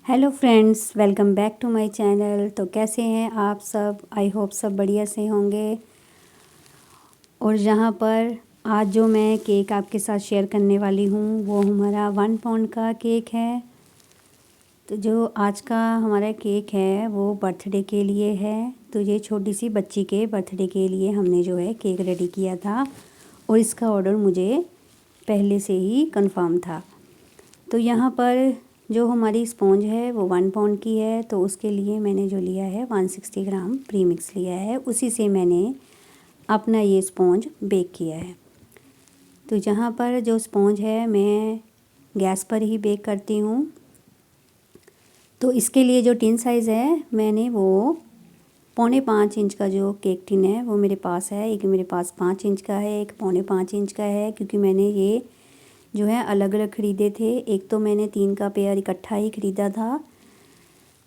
Hello friends, welcome back to my channel. तो कैसे हैं आप सब? आई होप सब बढ़िया से होंगे। और यहाँ पर आज जो मैं केक आपके साथ शेयर करने वाली हूँ वो हमारा 1 पाउंड का केक है। तो जो आज का हमारा केक है वो बर्थडे के लिए है। तो ये छोटी सी बच्ची के बर्थडे के लिए हमने जो है केक रेडी किया था और इसका ऑर्डर मुझे पहले से ही कंफर्म था। तो यहाँ पर जो हमारी स्पॉन्ज है वो 1 पाउंड की है। तो उसके लिए मैंने जो लिया है 160 ग्राम प्रीमिक्स लिया है, उसी से मैंने अपना ये स्पॉन्ज बेक किया है। तो यहाँ पर जो स्पॉन्ज है मैं गैस पर ही बेक करती हूँ। तो इसके लिए जो टिन साइज़ है मैंने वो 4.25 इंच का जो केक टिन है वो मेरे पास है। एक मेरे पास 5 इंच का है, एक 4.25 इंच का है, क्योंकि मैंने ये जो है अलग अलग ख़रीदे थे। एक तो मैंने 3 का पेयर इकट्ठा ही ख़रीदा था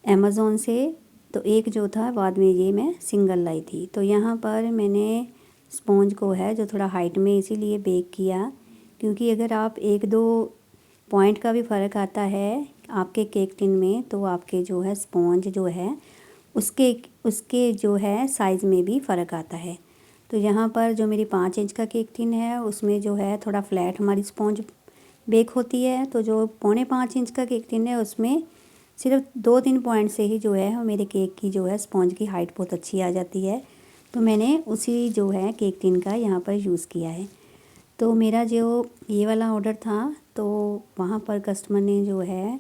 अमेज़ोन से, तो एक जो था बाद में ये मैं सिंगल लाई थी। तो यहाँ पर मैंने स्पॉन्ज को है जो थोड़ा हाइट में इसीलिए बेक किया, क्योंकि अगर आप 1-2 पॉइंट का भी फ़र्क आता है आपके केक टिन में तो आपके जो है स्पॉन्ज जो है उसके उसके जो है साइज़ में भी फ़र्क आता है। तो यहाँ पर जो मेरी 5 इंच का केक टिन है उसमें जो है थोड़ा फ्लैट हमारी स्पॉन्ज बेक होती है। तो जो 4.25 इंच का केक टिन है उसमें सिर्फ 2-3 पॉइंट से ही जो है मेरे केक की जो है स्पॉन्ज की हाइट बहुत अच्छी आ जाती है। तो मैंने उसी जो है केक टिन का यहाँ पर यूज़ किया है। तो मेरा जो ये वाला ऑर्डर था तो वहाँ पर कस्टमर ने जो है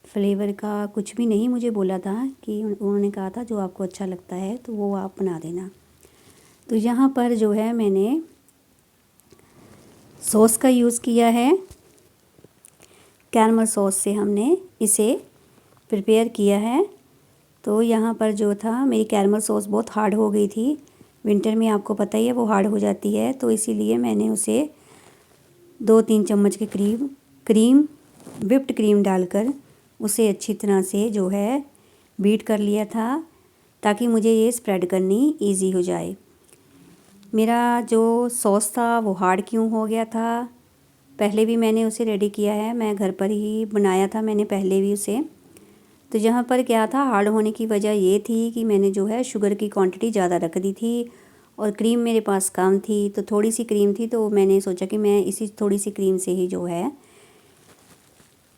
फ्लेवर का कुछ भी नहीं मुझे बोला था, कि उन्होंने कहा था जो आपको अच्छा लगता है तो वो आप बना देना। तो यहाँ पर जो है मैंने सॉस का यूज़ किया है। कैरमल सॉस से हमने इसे प्रिपेयर किया है। तो यहाँ पर जो था मेरी कैरमल सॉस बहुत हार्ड हो गई थी। विंटर में आपको पता ही है वो हार्ड हो जाती है, तो इसीलिए मैंने उसे 2-3 चम्मच के करीब क्रीम व्हिप्ड क्रीम डालकर उसे अच्छी तरह से जो है बीट कर लिया था, ताकि मुझे ये स्प्रेड करनी इजी हो जाए। मेरा जो सॉस था वो हार्ड क्यों हो गया था, पहले भी मैंने उसे रेडी किया है, मैं घर पर ही बनाया था मैंने पहले भी उसे। तो यहाँ पर क्या था, हार्ड होने की वजह ये थी कि मैंने जो है शुगर की क्वांटिटी ज़्यादा रख दी थी और क्रीम मेरे पास कम थी। तो थोड़ी सी क्रीम थी तो मैंने सोचा कि मैं इसी थोड़ी सी क्रीम से ही जो है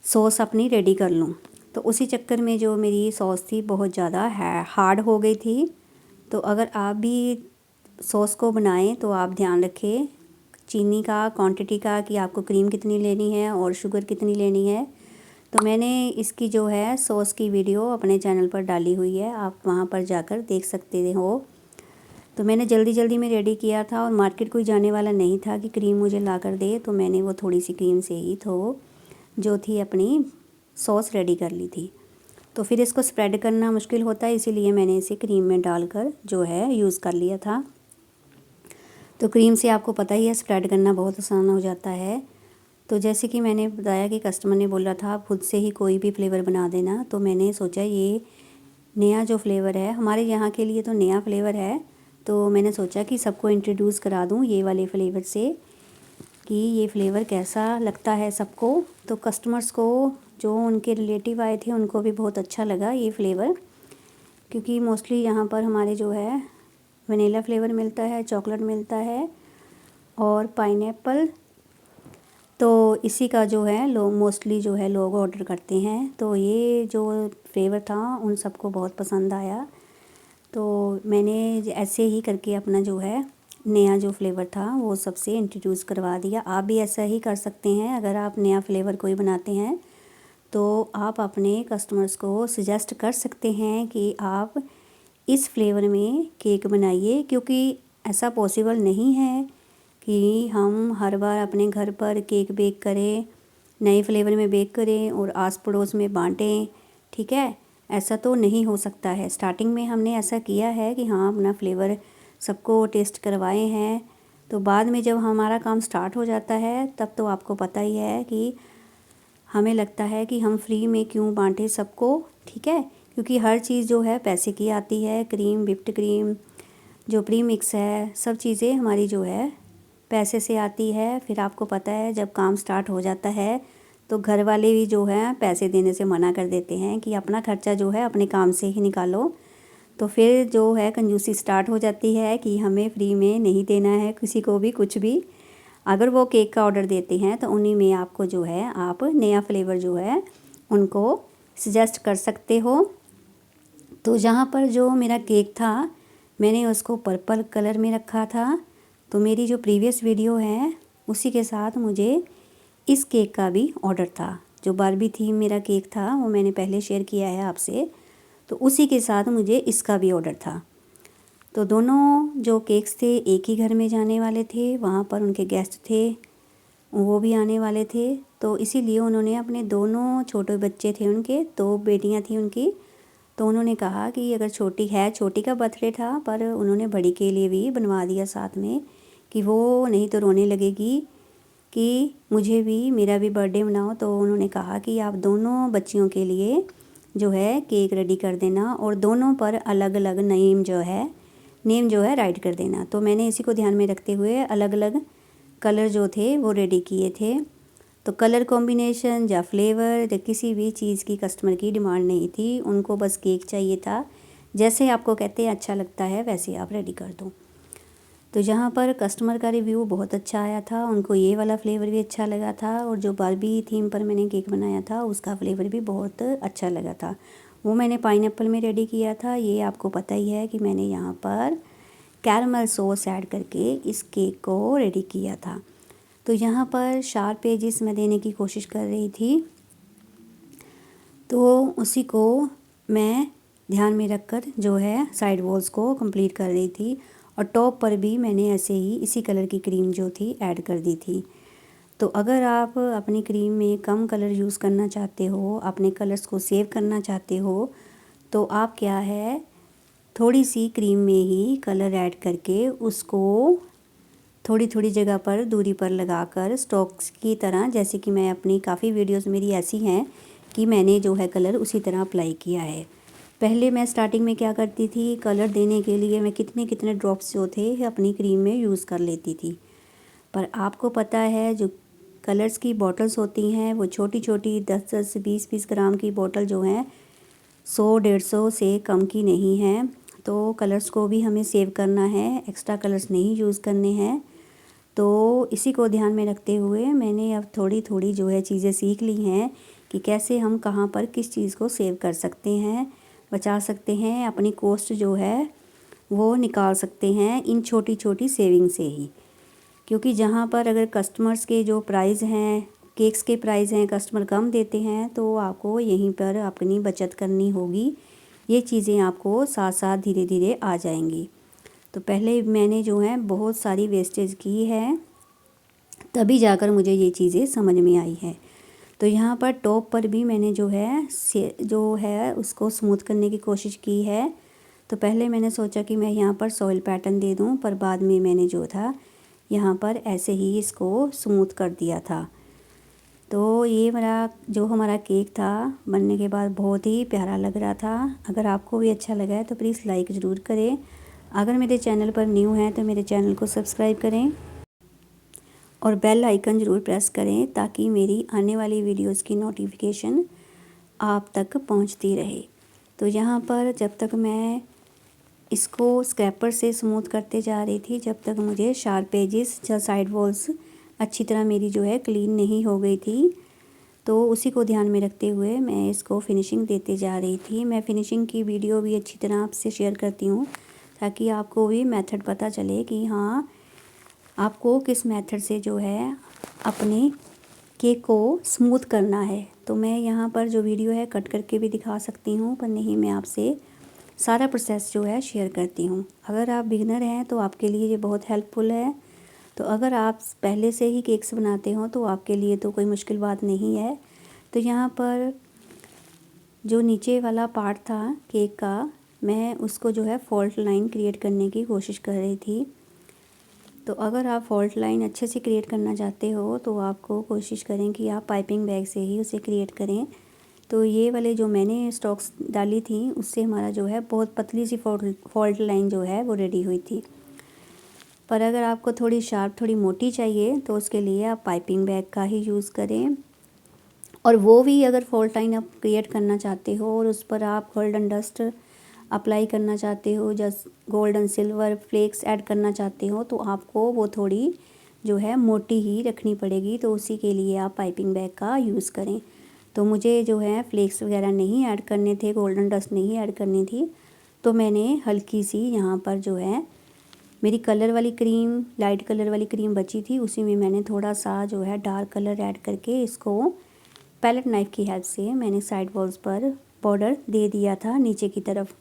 सॉस अपनी रेडी कर लूँ। तो उसी चक्कर में जो मेरी सॉस थी बहुत ज़्यादा हार्ड हो गई थी। तो अगर आप भी सॉस को बनाएं तो आप ध्यान रखें चीनी का क्वांटिटी का, कि आपको क्रीम कितनी लेनी है और शुगर कितनी लेनी है। तो मैंने इसकी जो है सॉस की वीडियो अपने चैनल पर डाली हुई है, आप वहाँ पर जाकर देख सकते हो। तो मैंने जल्दी जल्दी में रेडी किया था और मार्केट कोई जाने वाला नहीं था कि क्रीम मुझे ला कर दे, तो मैंने वो थोड़ी सी क्रीम से ही तो जो थी अपनी सॉस रेडी कर ली थी। तो फिर इसको स्प्रेड करना मुश्किल होता है, इसीलिए मैंने इसे क्रीम में डालकर जो है यूज़ कर लिया था। तो क्रीम से आपको पता ही है स्प्रेड करना बहुत आसान हो जाता है। तो जैसे कि मैंने बताया कि कस्टमर ने बोला था आप खुद से ही कोई भी फ्लेवर बना देना, तो मैंने सोचा ये नया जो फ्लेवर है हमारे यहाँ के लिए तो नया फ्लेवर है, तो मैंने सोचा कि सबको इंट्रोड्यूस करा दूँ ये वाले फ्लेवर से कि ये फ्लेवर कैसा लगता है सबको। तो कस्टमर्स को जो उनके रिलेटिव आए थे उनको भी बहुत अच्छा लगा ये फ्लेवर, क्योंकि मोस्टली यहाँ पर हमारे जो है वनीला फ्लेवर मिलता है, चॉकलेट मिलता है और पाइनएप्पल। तो इसी का जो है लोग मोस्टली जो है लोग ऑर्डर करते हैं। तो ये जो फ्लेवर था उन सबको बहुत पसंद आया। तो मैंने ऐसे ही करके अपना जो है नया जो फ्लेवर था वो सबसे इंट्रोड्यूस करवा दिया। आप भी ऐसा ही कर सकते हैं, अगर आप नया फ्लेवर कोई बनाते हैं तो आप अपने कस्टमर्स को सजेस्ट कर सकते हैं कि आप इस फ्लेवर में केक बनाइए, क्योंकि ऐसा पॉसिबल नहीं है कि हम हर बार अपने घर पर केक बेक करें, नए फ्लेवर में बेक करें और आस पड़ोस में बांटें। ठीक है, ऐसा तो नहीं हो सकता है। स्टार्टिंग में हमने ऐसा किया है कि हाँ अपना फ्लेवर सबको टेस्ट करवाए हैं, तो बाद में जब हमारा काम स्टार्ट हो जाता है तब तो आपको पता ही है कि हमें लगता है कि हम फ्री में क्यों बांटें सबको। ठीक है, क्योंकि हर चीज़ जो है पैसे की आती है, क्रीम व्हिप्ड क्रीम जो प्री मिक्स है सब चीज़ें हमारी जो है पैसे से आती है। फिर आपको पता है जब काम स्टार्ट हो जाता है तो घर वाले भी जो है पैसे देने से मना कर देते हैं कि अपना खर्चा जो है अपने काम से ही निकालो। तो फिर जो है कंजूसी स्टार्ट हो जाती है कि हमें फ्री में नहीं देना है किसी को भी कुछ भी। अगर वो केक का ऑर्डर देते हैं तो उन्हीं में आपको जो है आप नया फ्लेवर जो है उनको सजेस्ट कर सकते हो। तो जहाँ पर जो मेरा केक था मैंने उसको पर्पल कलर में रखा था। तो मेरी जो प्रीवियस वीडियो है उसी के साथ मुझे इस केक का भी ऑर्डर था। जो बारबी थीम मेरा केक था वो मैंने पहले शेयर किया है आपसे, तो उसी के साथ मुझे इसका भी ऑर्डर था। तो दोनों जो केक्स थे एक ही घर में जाने वाले थे, वहाँ पर उनके गेस्ट थे वो भी आने वाले थे। तो इसीलिए उन्होंने अपने दोनों छोटे बच्चे थे उनके, 2 बेटियाँ थी उनकी, तो उन्होंने कहा कि अगर छोटी का बर्थडे था पर उन्होंने बड़ी के लिए भी बनवा दिया साथ में कि वो नहीं तो रोने लगेगी कि मुझे भी मेरा भी बर्थडे मनाओ। तो उन्होंने कहा कि आप दोनों बच्चियों के लिए जो है केक रेडी कर देना और दोनों पर अलग अलग नेम जो है राइट कर देना। तो मैंने इसी को ध्यान में रखते हुए अलग अलग कलर जो थे वो रेडी किए थे। तो कलर कॉम्बिनेशन या फ्लेवर या किसी भी चीज़ की कस्टमर की डिमांड नहीं थी, उनको बस केक चाहिए था। जैसे आपको कहते हैं अच्छा लगता है वैसे आप रेडी कर दो। तो यहाँ पर कस्टमर का रिव्यू बहुत अच्छा आया था, उनको ये वाला फ्लेवर भी अच्छा लगा था और जो बारबी थीम पर मैंने केक बनाया था उसका फ्लेवर भी बहुत अच्छा लगा था। वो मैंने पाइनएप्पल में रेडी किया था। ये आपको पता ही है कि मैंने यहाँ पर कैरमल सॉस ऐड करके इस केक को रेडी किया था। तो यहाँ पर शार्प एजेस मैं देने की कोशिश कर रही थी, तो उसी को मैं ध्यान में रखकर जो है साइड वॉल्स को कंप्लीट कर रही थी और टॉप पर भी मैंने ऐसे ही इसी कलर की क्रीम जो थी ऐड कर दी थी। तो अगर आप अपनी क्रीम में कम कलर यूज़ करना चाहते हो, अपने कलर्स को सेव करना चाहते हो, तो आप क्या है थोड़ी सी क्रीम में ही कलर ऐड करके उसको थोड़ी थोड़ी जगह पर दूरी पर लगाकर स्टॉक्स की तरह, जैसे कि मैं अपनी काफ़ी वीडियोस मेरी ऐसी हैं कि मैंने जो है कलर उसी तरह अप्लाई किया है। पहले मैं स्टार्टिंग में क्या करती थी, कलर देने के लिए मैं कितने कितने ड्रॉप्स जो थे अपनी क्रीम में यूज़ कर लेती थी। पर आपको पता है जो कलर्स की बॉटल्स होती हैं वो छोटी छोटी 10-10 20-20 ग्राम की बॉटल जो हैं 100-150 से कम की नहीं है। तो कलर्स को भी हमें सेव करना है, एक्स्ट्रा कलर्स नहीं यूज़ करने हैं। तो इसी को ध्यान में रखते हुए मैंने अब थोड़ी थोड़ी जो है चीज़ें सीख ली हैं कि कैसे हम कहाँ पर किस चीज़ को सेव कर सकते हैं, बचा सकते हैं, अपनी कॉस्ट जो है वो निकाल सकते हैं इन छोटी छोटी सेविंग से ही। क्योंकि जहाँ पर अगर कस्टमर्स के जो प्राइस हैं, केक्स के प्राइस हैं, कस्टमर कम देते हैं तो आपको यहीं पर अपनी बचत करनी होगी। ये चीज़ें आपको साथ साथ धीरे धीरे आ जाएंगी। तो पहले मैंने जो है बहुत सारी वेस्टेज की है, तभी जाकर मुझे ये चीज़ें समझ में आई है। तो यहाँ पर टॉप पर भी मैंने जो है उसको स्मूथ करने की कोशिश की है। तो पहले मैंने सोचा कि मैं यहाँ पर सॉइल पैटर्न दे दूँ, पर बाद में मैंने जो था यहाँ पर ऐसे ही इसको स्मूथ कर दिया था। तो ये हमारा केक था बनने के बाद बहुत ही प्यारा लग रहा था। अगर आपको भी अच्छा लगा है तो प्लीज़ लाइक ज़रूर करें। अगर मेरे चैनल पर न्यू हैं तो मेरे चैनल को सब्सक्राइब करें और बेल आइकन ज़रूर प्रेस करें ताकि मेरी आने वाली वीडियोस की नोटिफिकेशन आप तक पहुंचती रहे। तो यहाँ पर जब तक मैं इसको स्क्रैपर से स्मूथ करते जा रही थी, जब तक मुझे शार्प एजेस या साइड वॉल्स अच्छी तरह मेरी जो है क्लीन नहीं हो गई थी। तो उसी को ध्यान में रखते हुए मैं इसको फिनिशिंग देते जा रही थी। मैं फिनिशिंग की वीडियो भी अच्छी तरह आपसे शेयर करती हूँ ताकि आपको भी मेथड पता चले कि हाँ आपको किस मेथड से जो है अपने केक को स्मूथ करना है। तो मैं यहाँ पर जो वीडियो है कट करके भी दिखा सकती हूँ, पर नहीं मैं आपसे सारा प्रोसेस जो है शेयर करती हूँ। अगर आप बिगिनर हैं तो आपके लिए ये बहुत हेल्पफुल है। तो अगर आप पहले से ही केक्स बनाते हो तो आपके लिए तो कोई मुश्किल बात नहीं है। तो यहाँ पर जो नीचे वाला पार्ट था केक का, मैं उसको जो है फॉल्ट लाइन क्रिएट करने की कोशिश कर रही थी। तो अगर आप फॉल्ट लाइन अच्छे से क्रिएट करना चाहते हो तो आपको कोशिश करें कि आप पाइपिंग बैग से ही उसे क्रिएट करें। तो ये वाले जो मैंने स्टॉक्स डाली थी उससे हमारा जो है बहुत पतली सी फॉल्ट लाइन जो है वो रेडी हुई थी। पर अगर आपको थोड़ी शार्प थोड़ी मोटी चाहिए तो उसके लिए आप पाइपिंग बैग का ही यूज़ करें। और वो भी अगर फॉल्ट लाइन आप क्रिएट करना चाहते हो और उस पर आप गोल्डन डस्ट अप्लाई करना चाहते हो, just golden silver flakes add करना चाहते हो, तो आपको वो थोड़ी जो है मोटी ही रखनी पड़ेगी। तो उसी के लिए आप पाइपिंग बैग का यूज़ करें। तो मुझे जो है फ्लेक्स वगैरह नहीं ऐड करने थे, गोल्डन डस्ट नहीं ऐड करनी थी, तो मैंने हल्की सी यहाँ पर जो है मेरी कलर वाली क्रीम, लाइट कलर वाली क्रीम बची थी, उसी में मैंने थोड़ा सा जो है डार्क कलर ऐड करके इसको पैलेट नाइफ़ की हेल्प से मैंने साइड वॉल्स पर बॉर्डर दे दिया था नीचे की तरफ।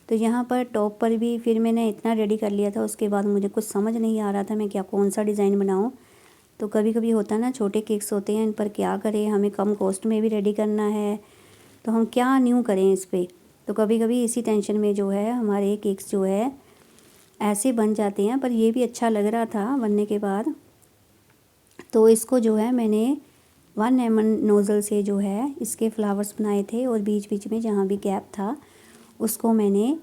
तो यहाँ पर टॉप पर भी फिर मैंने इतना रेडी कर लिया था, उसके बाद मुझे कुछ समझ नहीं आ रहा था मैं क्या कौन सा डिज़ाइन बनाऊँ। तो कभी कभी होता है ना, छोटे केक्स होते हैं, इन पर क्या करें, हमें कम कॉस्ट में भी रेडी करना है, तो हम क्या न्यू करें इस पर। तो कभी कभी इसी टेंशन में जो है हमारे केक्स जो है ऐसे बन जाते हैं। पर ये भी अच्छा लग रहा था बनने के बाद। तो इसको जो है मैंने 1 mm नोज़ल से जो है इसके फ्लावर्स बनाए थे, और बीच बीच में जहाँ भी गैप था उसको मैंने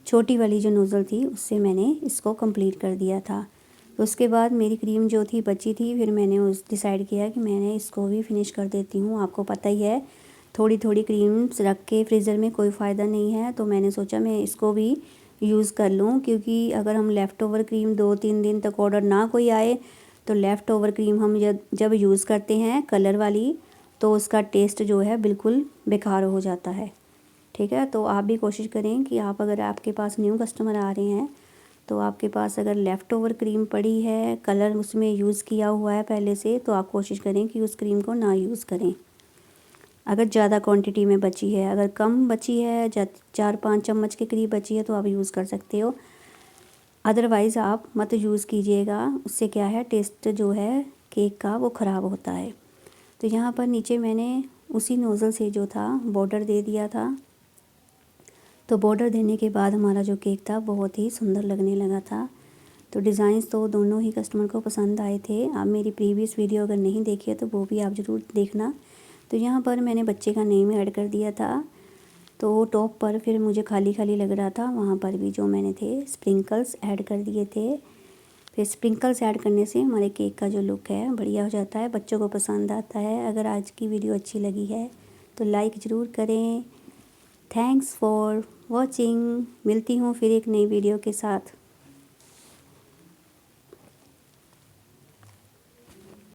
छोटी वाली जो नोज़ल थी उससे मैंने इसको कंप्लीट कर दिया था। तो उसके बाद मेरी क्रीम जो थी बची थी, फिर मैंने उस डिसाइड किया कि मैंने इसको भी फिनिश कर देती हूँ। आपको पता ही है, थोड़ी थोड़ी क्रीम्स रख के फ्रीज़र में कोई फ़ायदा नहीं है, तो मैंने सोचा मैं इसको भी यूज़ कर लूँ। क्योंकि अगर हम लेफ़्ट ओवर क्रीम 2-3 दिन तक ऑर्डर ना कोई आए, तो लेफ़्ट ओवर क्रीम हम जब यूज़ करते हैं कलर वाली, तो उसका टेस्ट जो है बिल्कुल बेकार हो जाता है। ठीक है, तो आप भी कोशिश करें कि आप, अगर आपके पास न्यू कस्टमर आ रहे हैं, तो आपके पास अगर लेफ़्ट ओवर क्रीम पड़ी है, कलर उसमें यूज़ किया हुआ है पहले से, तो आप कोशिश करें कि उस क्रीम को ना यूज़ करें। अगर ज़्यादा क्वांटिटी में बची है, अगर कम बची है, 4-5 चम्मच के करीब बची है, तो आप यूज़ कर सकते हो। अदरवाइज़ आप मत यूज़ कीजिएगा, उससे क्या है टेस्ट जो है केक का वो ख़राब होता है। तो यहाँ पर नीचे मैंने उसी नोज़ल से जो था बॉर्डर दे दिया था। तो बॉर्डर देने के बाद हमारा जो केक था बहुत ही सुंदर लगने लगा था। तो डिज़ाइंस तो दोनों ही कस्टमर को पसंद आए थे। आप मेरी प्रीवियस वीडियो अगर नहीं देखी है तो वो भी आप ज़रूर देखना। तो यहाँ पर मैंने बच्चे का नेम ऐड कर दिया था। तो टॉप पर फिर मुझे खाली खाली लग रहा था, वहाँ पर भी जो मैंने थे स्प्रिंकल्स ऐड कर दिए थे। फिर स्प्रिंकल्स ऐड करने से हमारे केक का जो लुक है बढ़िया हो जाता है, बच्चों को पसंद आता है। अगर आज की वीडियो अच्छी लगी है तो लाइक ज़रूर करें। Thanks for watching. मिलती हूँ फिर एक नई वीडियो के साथ।